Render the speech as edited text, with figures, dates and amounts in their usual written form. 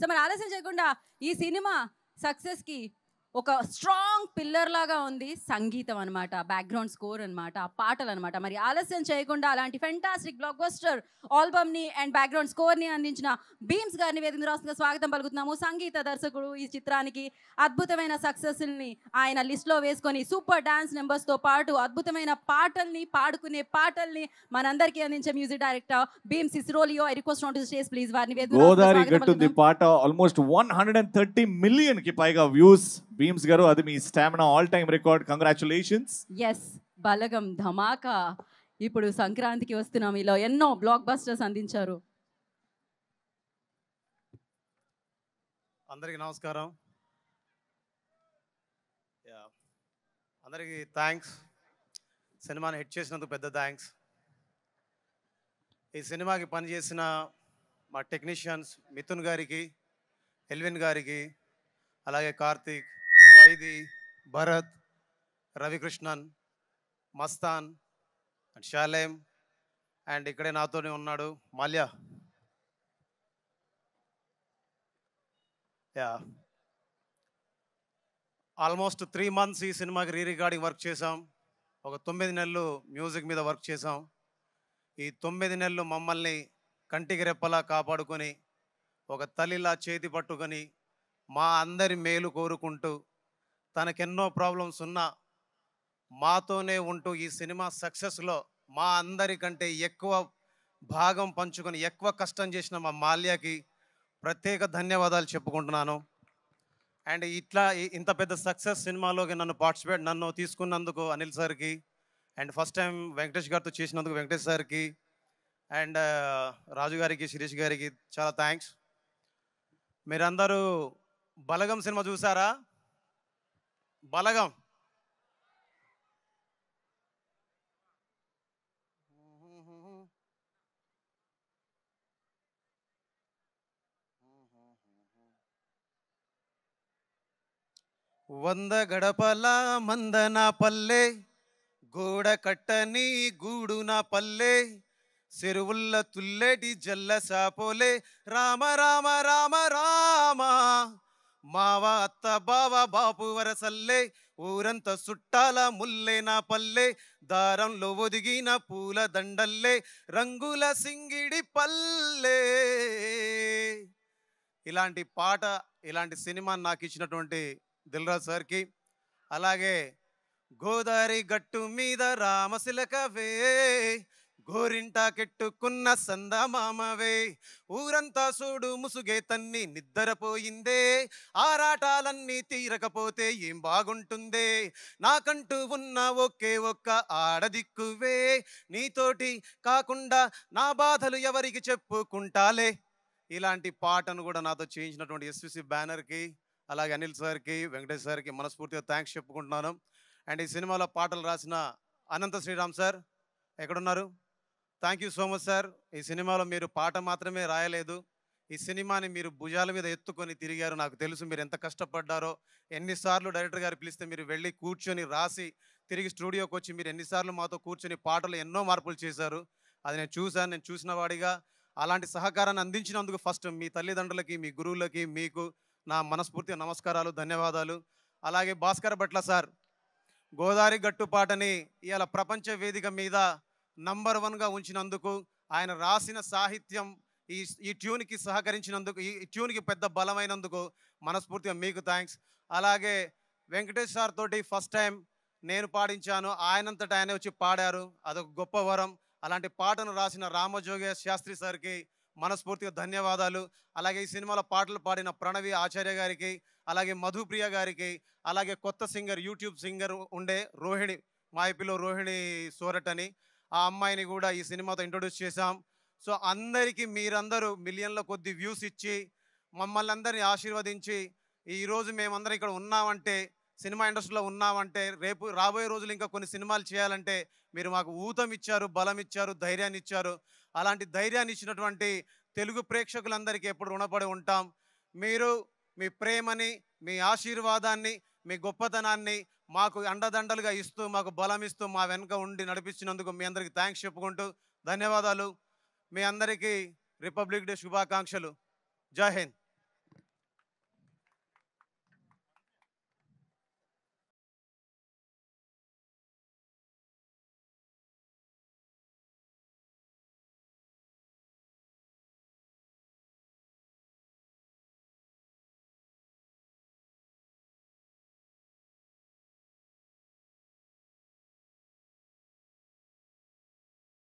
So మరి ఆలస్యం చేయకుండా ఈ సినిమా సక్సెస్కి ఒక స్ట్రాంగ్ పిల్లర్ లాగా ఉంది సంగీతం అనమాట, బ్యాక్గ్రౌండ్ స్కోర్ అనమాట, ఆ పాటలు అనమాట. మరి ఆలస్యం చేయకుండా అలాంటి ఫెంటాస్టిక్ బ్లాక్ బస్టర్ ఆల్బమ్ని అండ్ బ్యాక్గ్రౌండ్ స్కోర్ని అందించిన బీమ్స్ గారిని వేదిక రాష్ట్రంగా స్వాగతం పలుకుతున్నాము. సంగీత దర్శకుడు ఈ చిత్రానికి అద్భుతమైన సక్సెస్ని ఆయన లిస్ట్లో వేసుకొని సూపర్ డాన్స్ నెంబర్స్తో పాటు అద్భుతమైన పాటల్ని పాడుకునే పాటల్ని మనందరికీ అందించే music director Bheems Ceciroleo. I request on to stage please. వారిని వేదిక గోదావరి గట్టుంది పాట ఆల్మోస్ట్ 130 మిలియన్ కి పైగా వ్యూస్. బీమ్స్ గారు అది మీ stamina all time record. Congratulations. Yes, Balagam Dhamaka. ఇప్పుడు సంక్రాంతికి వస్తున్నాం, ఇలా ఎన్నో బ్లాక్ బస్టర్స్ అందించారు. అందరికీ నమస్కారం. అందరికీ థ్యాంక్స్. సినిమాని హిట్ చేసినందుకు పెద్ద థ్యాంక్స్. ఈ సినిమాకి పనిచేసిన మా టెక్నీషియన్స్ మిథున్ గారికి, ఎల్విన్ గారికి, అలాగే కార్తీక్, వైది, భరత్, రవికృష్ణన్, మస్తాన్ అండ్ షాలేం అండ్ ఇక్కడే నాతోనే ఉన్నాడు మాల్యా. ఆల్మోస్ట్ 3 months ఈ సినిమాకి రికార్డింగ్ వర్క్ చేసాం. ఒక 9 నెలలు మ్యూజిక్ మీద వర్క్ చేసాం. ఈ 9 నెలలు మమ్మల్ని కంటికి రెప్పలా కాపాడుకొని, ఒక తల్లిలా చేతి పట్టుకొని, మా అందరి మేలు కోరుకుంటూ, తనకెన్నో ప్రాబ్లమ్స్ ఉన్నా మాతోనే ఉంటూ ఈ సినిమా సక్సెస్లో మా అందరికంటే ఎక్కువ భాగం పంచుకొని ఎక్కువ కష్టం చేసిన మా మాల్యాకి ప్రత్యేక ధన్యవాదాలు చెప్పుకుంటున్నాను. అండ్ ఇట్లా ఇంత పెద్ద సక్సెస్ సినిమాలోకి నన్ను తీసుకున్నందుకు అనిల్ సార్కి, అండ్ ఫస్ట్ టైం వెంకటేష్ గారితో చేసినందుకు వెంకటేష్ సార్కి, అండ్ రాజు గారికి, శిరీష్ గారికి చాలా థ్యాంక్స్. మీరందరూ బలగం సినిమా చూసారా? బలగం వంద గడపల మందన పల్లె, గోడ కట్టని గూడు నా పల్లె, చెరువుల్ల తుల్లెటి జల్ల సాపోలే, రామ రామ రామ రామ, మావ అత్త బావ బాపు వరసల్లే, ఊరంతా సుట్టాల ముల్లే నా పల్లె, దారంలో ఒదిగిన పూల దండల్లే, రంగుల సింగిడి పల్లె. ఇలాంటి పాట, ఇలాంటి సినిమా నాకు ఇచ్చినటువంటి దిల్రాజ్ సార్కి, అలాగే గోదావరి గట్టు మీద రామశిలకవే, గోరింటా కెట్టుకున్న సందమామవే, ఊరంతా చూడు ముసుగే తన్ని నిద్రపోయిందే, ఆరాటాలన్నీ తీరకపోతే ఏం బాగుంటుందే, నాకంటూ ఉన్న ఒకే ఒక్క ఆడదిక్కువే, నీతోటి కాకుండా నా బాధలు ఎవరికి చెప్పుకుంటాలే. ఇలాంటి పాటను కూడా నాతో చేయించినటువంటి ఎస్విసి బ్యానర్కి, అలాగే అనిల్ సార్కి, వెంకటేష్ సార్కి మనస్ఫూర్తిగా థ్యాంక్స్ చెప్పుకుంటున్నాను. అండ్ ఈ సినిమాలో పాటలు రాసిన అనంత శ్రీరామ్ సార్ ఎక్కడున్నారు? Thank you so much sir. ఈ సినిమాలో మీరు పాట మాత్రమే రాయలేదు, ఈ సినిమాని మీరు భుజాల మీద ఎత్తుకొని తిరిగారు. నాకు తెలుసు మీరు ఎంత కష్టపడ్డారో. ఎన్నిసార్లు డైరెక్టర్ గారు పిలిస్తే మీరు వెళ్ళి కూర్చొని రాసి తిరిగి స్టూడియోకి వచ్చి మీరు ఎన్నిసార్లు మాతో కూర్చొని పాటలు ఎన్నో మార్పులు చేశారు. అది నేను చూశాను. నేను చూసిన వాడిగా అలాంటి సహకారాన్ని అందించినందుకు ఫస్ట్ మీ తల్లిదండ్రులకి, మీ గురువులకి, మీకు నా మనస్ఫూర్తిగా నమస్కారాలు, ధన్యవాదాలు. అలాగే భాస్కర్ భట్ల సార్ గోదావరి గట్టు పాటని ఇవాళ ప్రపంచ వేదిక మీద నంబర్ 1గా ఉంచినందుకు, ఆయన రాసిన సాహిత్యం ఈ ట్యూన్కి సహకరించినందుకు, ఈ ట్యూన్కి పెద్ద బలమైనందుకు మనస్ఫూర్తిగా మీకు థ్యాంక్స్. అలాగే వెంకటేష్ సార్ తోటి ఫస్ట్ టైం నేను పాడించాను, ఆయనంతటా ఆయన వచ్చి పాడారు, అదొక గొప్ప వరం. అలాంటి పాటను రాసిన రామజోగేశ్ శాస్త్రి సార్కి మనస్ఫూర్తిగా ధన్యవాదాలు. అలాగే ఈ సినిమాలో పాటలు పాడిన ప్రణవి ఆచార్య గారికి, అలాగే మధుప్రియ గారికి, అలాగే కొత్త సింగర్, యూట్యూబ్ సింగర్ ఉండే రోహిణి, మా ఐపీలో రోహిణి సోరట్ అని, ఆ అమ్మాయిని కూడా ఈ సినిమాతో ఇంట్రొడ్యూస్ చేశాం. సో అందరికీ మీరందరూ మిలియన్ల కొద్ది వ్యూస్ ఇచ్చి మమ్మల్ని అందరినీ ఆశీర్వదించి ఈరోజు మేమందరం ఇక్కడ ఉన్నామంటే, సినిమా ఇండస్ట్రీలో ఉన్నామంటే, రేపు రాబోయే రోజులు ఇంకా కొన్ని సినిమాలు చేయాలంటే మీరు మాకు ఊతం ఇచ్చారు, బలం ఇచ్చారు, ధైర్యాన్ని ఇచ్చారు. అలాంటి ధైర్యాన్ని ఇచ్చినటువంటి తెలుగు ప్రేక్షకులందరికీ ఎప్పుడు రుణపడి ఉంటాం. మీరు మీ ప్రేమని, మీ ఆశీర్వాదాన్ని, మీ గొప్పతనాన్ని మాకు అండదండలుగా ఇస్తూ, మాకు బలం ఇస్తూ, మా వెనుక ఉండి నడిపించినందుకు మీ అందరికీ థ్యాంక్స్ చెప్పుకుంటూ ధన్యవాదాలు. మీ అందరికీ రిపబ్లిక్ డే శుభాకాంక్షలు. జై హింద్.